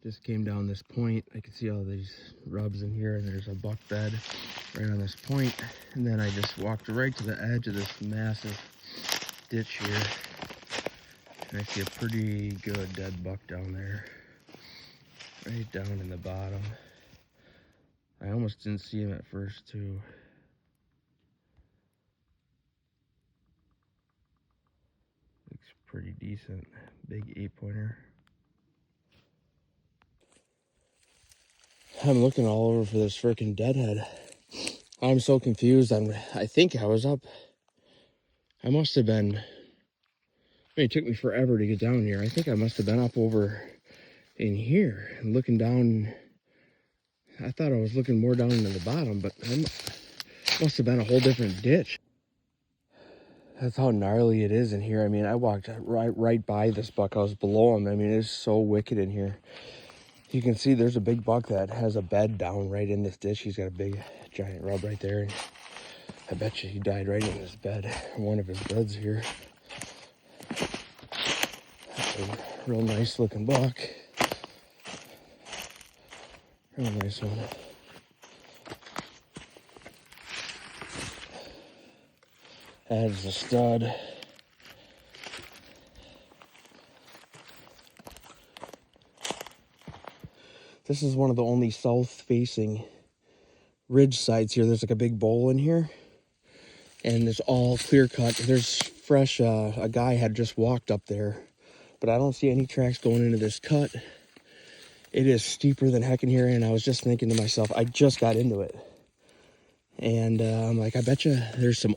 Just came down this point. I can see all these rubs in here, and there's a buck bed right on this point. And then I just walked right to the edge of this massive ditch here. And I see a pretty good dead buck down there. Right down in the bottom. I almost didn't see him at first too. Looks pretty decent. Big 8-pointer. I'm looking all over for this freaking deadhead. I'm so confused. I think I was up. I must have been. It took me forever to get down here. I think I must have been up over in here and looking down. I thought I was looking more down into the bottom, but I must have been a whole different ditch. That's how gnarly it is in here. I mean, I walked right by this buck. I was below him. I mean, it's so wicked in here. You can see there's a big buck that has a bed down right in this ditch. He's got a big, giant rub right there. And I bet you he died right in his bed. One of his beds here. That's a real nice looking buck. Real nice one. That is a stud. This is one of the only south-facing ridge sides here. There's like a big bowl in here, and it's all clear cut. There's fresh, a guy had just walked up there, but I don't see any tracks going into this cut. It is steeper than heck in here, and I was just thinking to myself, I just got into it. And I'm like, I bet you there's a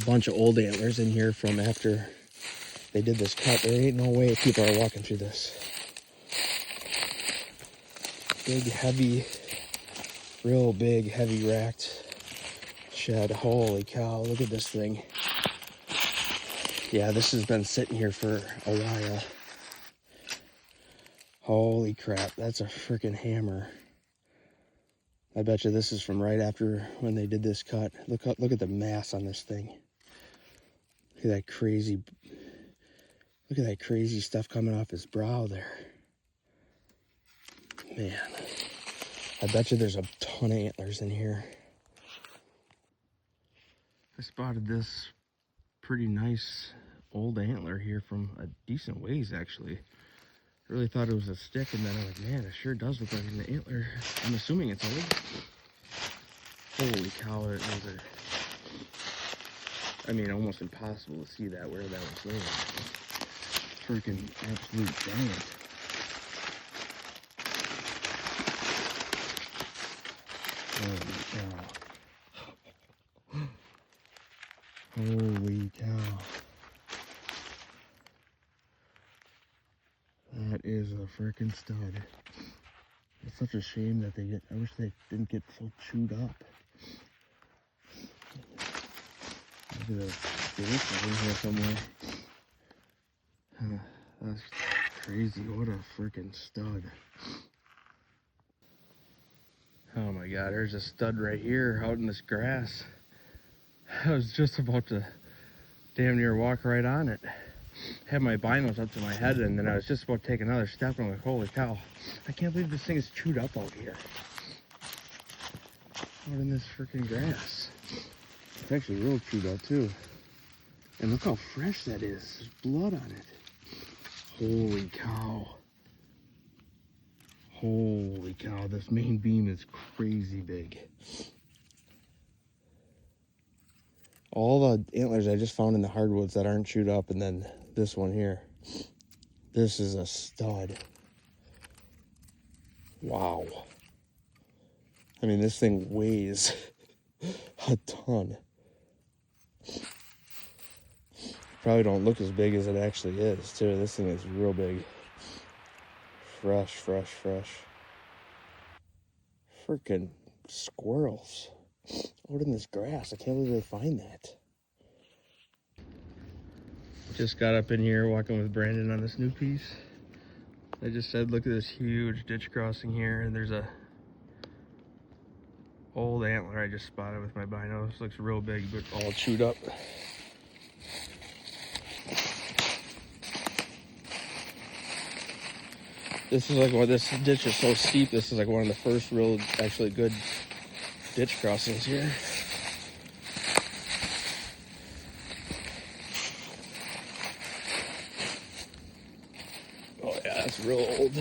bunch of old antlers in here from after they did this cut. There ain't no way people are walking through this. Big, heavy, real big, heavy racked shed. Holy cow, look at this thing. Yeah, this has been sitting here for a while. Holy crap, that's a freaking hammer. I bet you this is from right after when they did this cut. Look at the mass on this thing. Look at that crazy stuff coming off his brow there. Man, I bet you there's a ton of antlers in here. I spotted this pretty nice old antler here from a decent ways, actually. I really thought it was a stick, and then I'm like, man, it sure does look like an antler. I'm assuming it's old. Holy cow, it was almost impossible to see that where that was going. Freaking absolute giant. Holy cow. That is a freaking stud. It's such a shame that I wish they didn't get so chewed up. Look at this in here somewhere. That's crazy. What a freaking stud. Oh my god, there's a stud right here out in this grass. I was just about to damn near walk right on it. Had my binos up to my head, and then I was just about to take another step, and I'm like, holy cow, I can't believe this thing is chewed up out here. Out in this freaking grass. It's actually real chewed up too. And look how fresh that is. There's blood on it. Holy cow. Holy cow, this main beam is crazy big. All the antlers I just found in the hardwoods that aren't chewed up, and then this one here. This is a stud. Wow. I mean, this thing weighs a ton. Probably don't look as big as it actually is, too. This thing is real big. Fresh, fresh, fresh. Freaking squirrels out in this grass. I can't believe they find that. Just got up in here walking with Brandon on this new piece. I just said, look at this huge ditch crossing here, and there's a old antler I just spotted with my binos. Looks real big, but all chewed up. This is like, well, this ditch is so steep. This is like one of the first real, actually good ditch crossings here. Oh yeah, that's real old.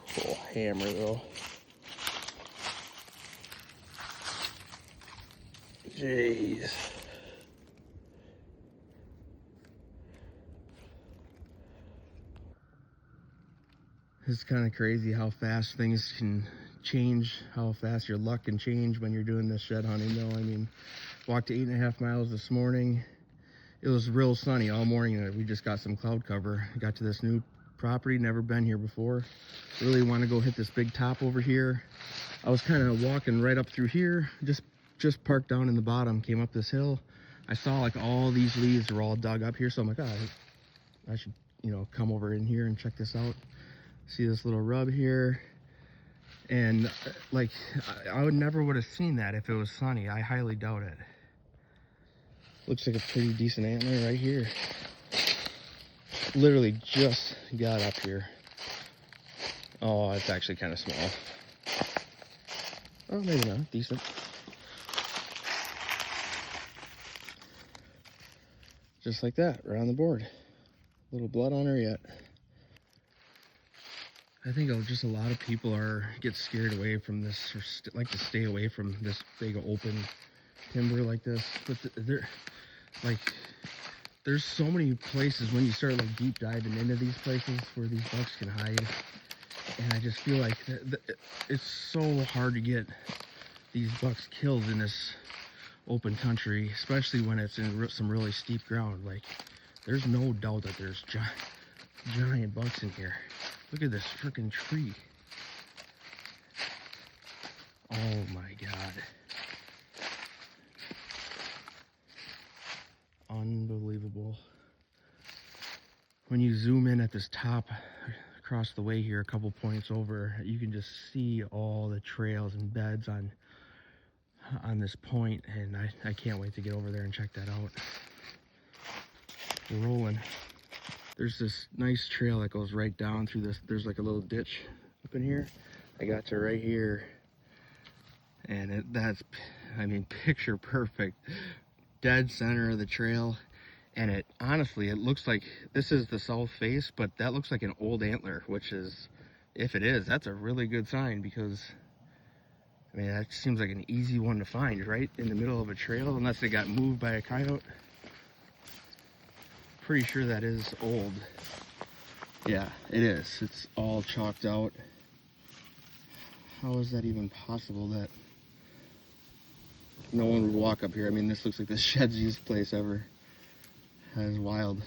Full hammer though. Jeez. It's kind of crazy how fast things can change, how fast your luck can change when you're doing this shed hunting though. I mean, walked 8.5 miles this morning. It was real sunny all morning. We just got some cloud cover. Got to this new property, never been here before. Really want to go hit this big top over here. I was kind of walking right up through here, just parked down in the bottom, came up this hill. I saw like all these leaves were all dug up here, so I'm like, oh, I should, you know, come over in here and check this out. See this little rub here, and like I would never would have seen that if it was sunny. I highly doubt it. Looks like a pretty decent antler right here. Literally just got up here. Oh, it's actually kind of small. Oh, maybe not. Decent. Just like that, right on the board. Little blood on her yet. I think just a lot of people get scared away from this, or like to stay away from this big open timber like this. But there's so many places when you start like deep diving into these places where these bucks can hide. And I just feel like it's so hard to get these bucks killed in this open country, especially when it's in some really steep ground. Like, there's no doubt that there's giant bucks in here. Look at this freaking tree. Oh my God. Unbelievable. When you zoom in at this top across the way here, a couple points over, you can just see all the trails and beds on this point, and I can't wait to get over there and check that out. We're rolling. There's this nice trail that goes right down through this. There's like a little ditch up in here. I got to right here, and that's, I mean, picture perfect. Dead center of the trail. And it honestly, it looks like this is the south face, but that looks like an old antler, which is, if it is, that's a really good sign, because I mean, that seems like an easy one to find right in the middle of a trail, unless it got moved by a coyote. Pretty sure that is old. Yeah, it is. It's all chalked out. How is that even possible that no one would walk up here? I mean, this looks like the shedsiest place ever. That is wild.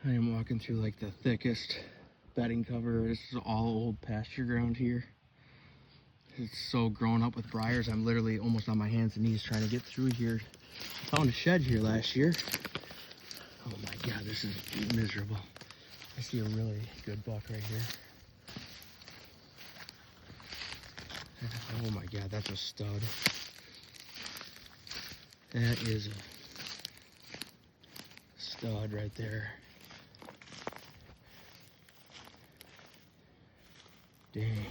I am walking through like the thickest bedding cover. This is all old pasture ground here. It's so grown up with briars. I'm literally almost on my hands and knees trying to get through here. I found a shed here last year. Oh my God, this is miserable. I see a really good buck right here. Oh my God, that's a stud. That is a stud right there. Dang.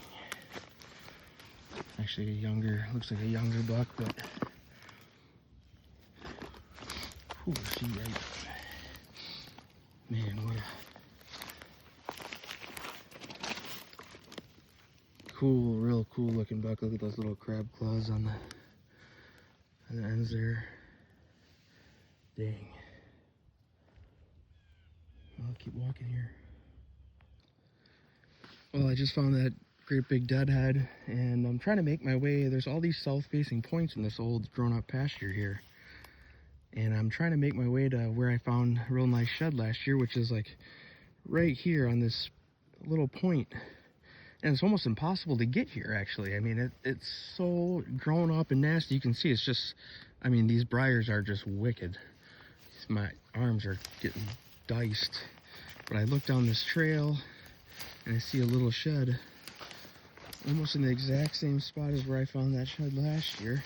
Actually a younger, looks like a younger buck, but ooh, see right. Man, what a cool, real cool looking buck. Look at those little crab claws on the ends there. Dang. I'll keep walking here. Well, I just found that great big deadhead, and I'm trying to make my way. There's all these south-facing points in this old grown-up pasture here, and I'm trying to make my way to where I found a real nice shed last year, which is like right here on this little point. And it's almost impossible to get here, actually. I mean, it's so grown up and nasty. You can see it's just, I mean, these briars are just wicked. My arms are getting diced. But I look down this trail and I see a little shed almost in the exact same spot as where I found that shed last year.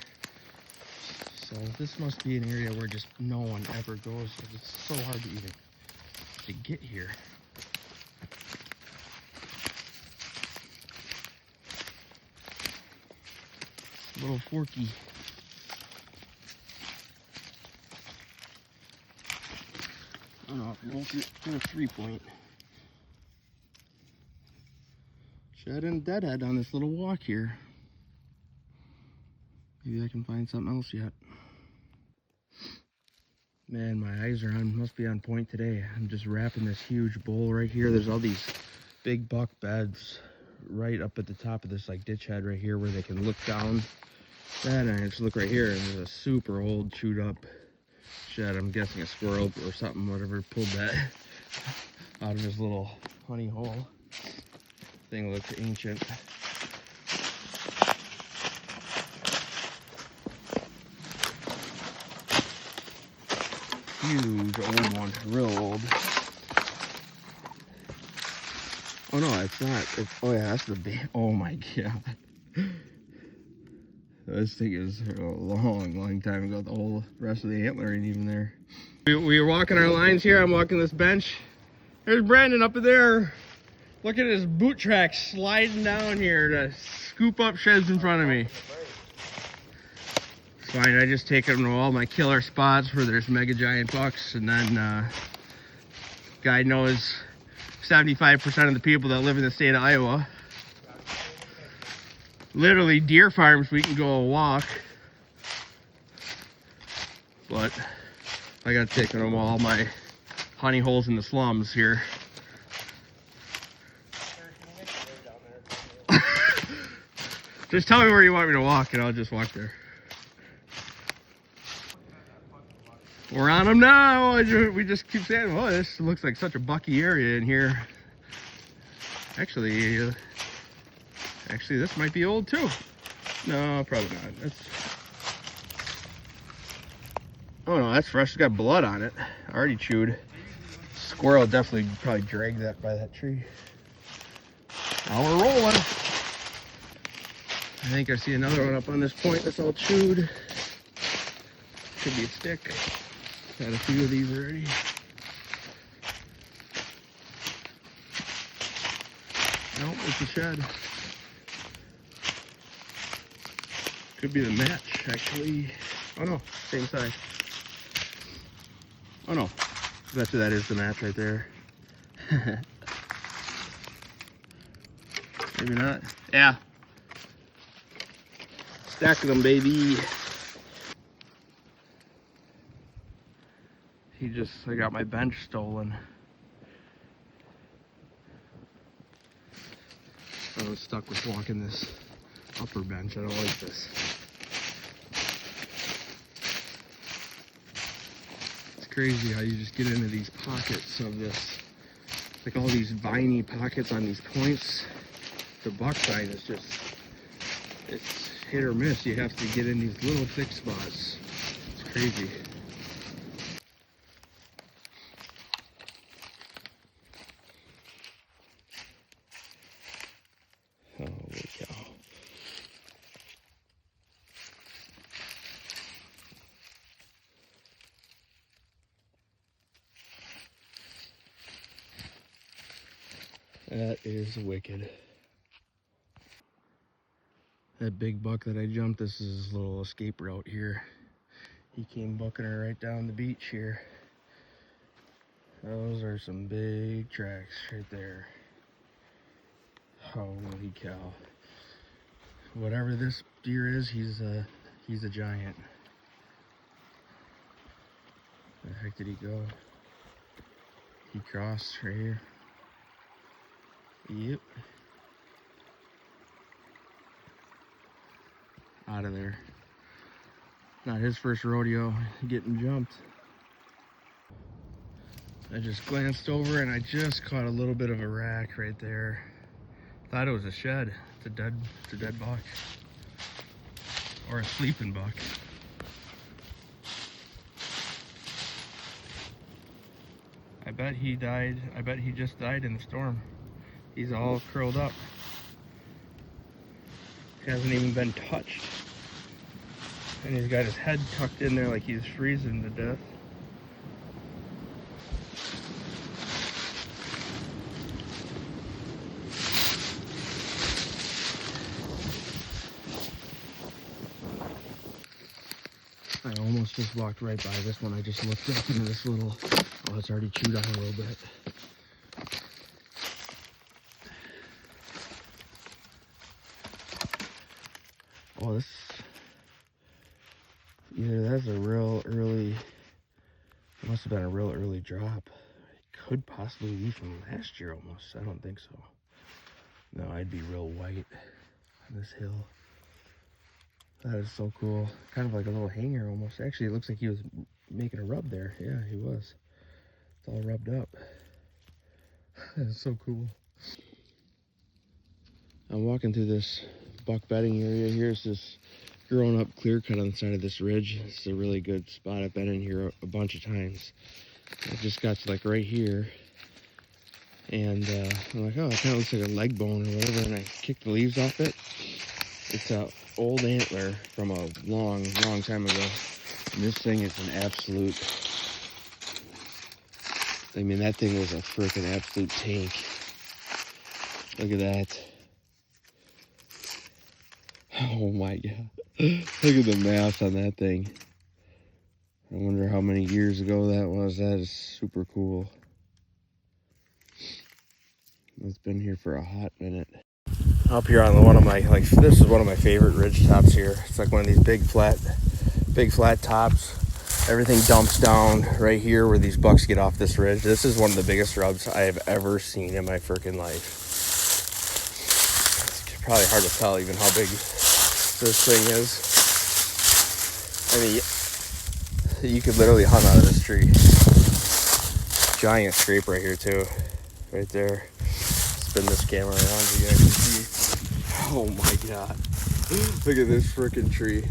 So this must be an area where just no one ever goes, because it's so hard to even to get here. It's a little forky. I don't know if you won't get a 3-point. Shed and deadhead on this little walk here. Maybe I can find something else yet. Man, my eyes are on, must be on point today. I'm just wrapping this huge bowl right here. There's all these big buck beds right up at the top of this like ditch head right here where they can look down. And I just look right here and there's a super old chewed up shed. I'm guessing a squirrel or something, whatever, pulled that out of his little honey hole. Thing looks ancient. Huge old one, real old. Oh no, it's not. Oh yeah, that's the big. Oh my god. This thing is a long time ago. The whole rest of the antler ain't even there. We were walking our lines here. I'm walking this bench. There's Brandon up there. Look at his boot tracks sliding down here to scoop up sheds in front of me. It's fine, I just take them to all my killer spots where there's mega giant bucks, and then guy knows 75% of the people that live in the state of Iowa. Literally deer farms we can go walk. But I gotta take them to all my honey holes in the slums here. Just tell me where you want me to walk and I'll just walk there. We're on them now. We just keep saying, oh, this looks like such a bucky area in here. Actually, this might be old too. No, probably not. Oh no, that's fresh. It's got blood on it. Already chewed. Squirrel definitely probably dragged that by that tree. Now we're rolling. I think I see another one up on this point that's all chewed. Could be a stick. Had a few of these already. Nope, it's a shed. Could be the match, actually. Oh no, same size. Oh no, I bet you that is the match right there. Maybe not. Yeah. Stack of them, baby. I got my bench stolen. I was stuck with walking this upper bench. I don't like this. It's crazy how you just get into these pockets of this, like all these viney pockets on these points. The buck sign is just, it's hit or miss. You have to get in these little thick spots. It's crazy. Holy cow. That is wicked. That big buck that I jumped, this is his little escape route here. He came bucking her right down the beach here. Those are some big tracks right there. Holy cow. Whatever this deer is, he's a giant. Where the heck did he go? He crossed right here. Yep. Out of there. Not his first rodeo getting jumped. I just glanced over and I just caught a little bit of a rack right there. Thought it was a shed. It's a dead buck. Or a sleeping buck. I bet he died. I bet he just died in the storm. He's all curled up. Hasn't even been touched. And he's got his head tucked in there like he's freezing to death. I almost just walked right by this one. I just looked up into this little, oh, it's already chewed on a little bit. Oh, this, either that's a real early, it must have been a real early drop. It could possibly be from last year almost. I don't think so. No, I'd be real white on this hill. That is so cool. Kind of like a little hanger almost. Actually, it looks like he was making a rub there. Yeah, he was. It's all rubbed up. That is so cool. I'm walking through this buck bedding area. Here's this grown up clear cut on the side of this ridge. It's a really good spot. I've been in here a bunch of times. I just got to like right here. And I'm like, oh, it kind of looks like a leg bone or whatever. And I kicked the leaves off it. It's a old antler from a long time ago. And this thing is an absolute, I mean, that thing was a freaking absolute tank. Look at that. Oh my god. Look at the mass on that thing. I wonder how many years ago that was. That is super cool. It's been here for a hot minute. Up here on one of my, like, this is one of my favorite ridge tops here. It's like one of these big flat tops. Everything dumps down right here where these bucks get off this ridge. This is one of the biggest rubs I have ever seen in my freaking life. It's probably hard to tell even how big this thing is. I mean, you could literally hunt out of this tree. Giant scrape right here too. Right there. Spin this camera around so you guys can see. Oh my god. Look at this freaking tree.